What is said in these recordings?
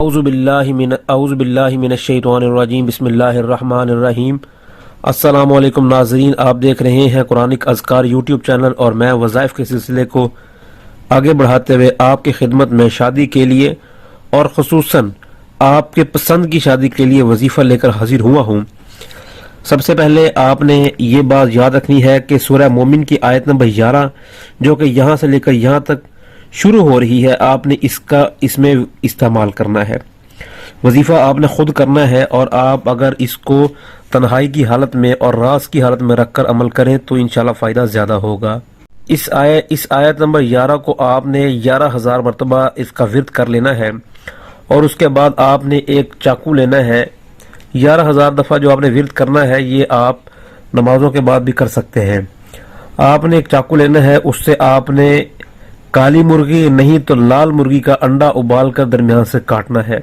اعوذ باللہ من الشیطان الرجیم بسم اللہ الرحمن الرحیم۔ السلام علیکم ناظرین، آپ دیکھ رہے ہیں قرآنک اذکار یوٹیوب چینل، اور میں وظائف کے سلسلے کو آگے بڑھاتے ہوئے آپ کی خدمت میں شادی کے لیے اور خصوصاً آپ کے پسند کی شادی کے لیے وظیفہ لے کر حاضر ہوا ہوں۔ سب سے پہلے آپ نے یہ بات یاد رکھنی ہے کہ سورہ مومن کی آیت نمبر 11 جو کہ یہاں سے لے کر یہاں تک شروع ہو رہی ہے، آپ نے اس میں استعمال کرنا ہے۔ وظیفہ آپ نے خود کرنا ہے، اور آپ اگر اس کو تنہائی کی حالت میں اور راز کی حالت میں رکھ کر عمل کریں تو انشاءاللہ فائدہ زیادہ ہوگا۔ اس آیت نمبر 11 کو آپ نے 11,000 مرتبہ اس کا ورد کر لینا ہے، اور اس کے بعد آپ نے ایک چاقو لینا ہے۔ 11,000 دفعہ جو آپ نے ورد کرنا ہے، یہ آپ نمازوں کے بعد بھی کر سکتے ہیں۔ آپ نے ایک چاقو لینا ہے، اس سے آپ نے کالی مرغی نہیں تو لال مرغی کا انڈا ابال کر درمیان سے کاٹنا ہے۔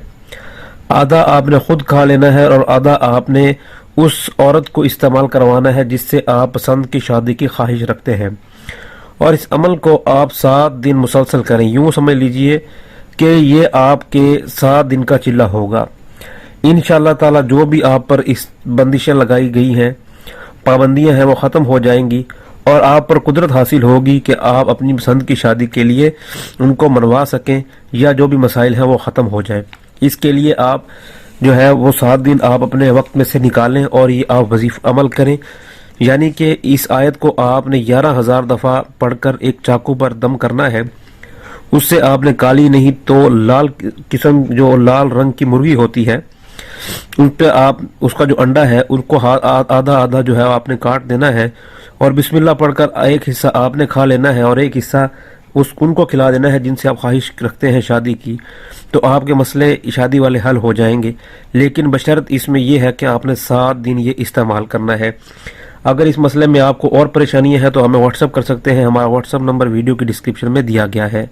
آدھا آپ نے خود کھا لینا ہے، اور آدھا آپ نے اس عورت کو استعمال کروانا ہے جس سے آپ پسند کی شادی کی خواہش رکھتے ہیں، اور اس عمل کو آپ 7 دن مسلسل کریں۔ یوں سمجھ لیجئے کہ یہ آپ کے 7 دن کا چلہ ہوگا۔ انشاءاللہ تعالی جو بھی آپ پر اس بندشیں لگائی گئی ہیں، پابندیاں ہیں، وہ ختم ہو جائیں گی، اور آپ پر قدرت حاصل ہوگی کہ آپ اپنی پسند کی شادی کے لیے ان کو منوا سکیں، یا جو بھی مسائل ہیں وہ ختم ہو جائیں۔ اس کے لیے آپ جو ہے وہ 7 دن آپ اپنے وقت میں سے نکالیں، اور یہ آپ وظیفہ عمل کریں۔ یعنی کہ اس آیت کو آپ نے 11,000 دفعہ پڑھ کر ایک چاقو پر دم کرنا ہے۔ اس سے آپ نے کالی نہیں تو لال قسم جو لال رنگ کی مرغی ہوتی ہے، ان پہ آپ اس کا جو انڈا ہے ان کو آدھا آدھا جو ہے آپ نے کاٹ دینا ہے، اور بسم اللہ پڑھ کر ایک حصہ آپ نے کھا لینا ہے، اور ایک حصہ ان کو کھلا دینا ہے جن سے آپ خواہش رکھتے ہیں شادی کی۔ تو آپ کے مسئلے شادی والے حل ہو جائیں گے، لیکن بشرط اس میں یہ ہے کہ آپ نے 7 دن یہ استعمال کرنا ہے۔ اگر اس مسئلے میں آپ کو اور پریشانیاں ہیں تو ہمیں واٹس اپ کر سکتے ہیں۔ ہمارا واٹس اپ نمبر ویڈیو کی ڈسکرپشن میں دیا گیا ہے۔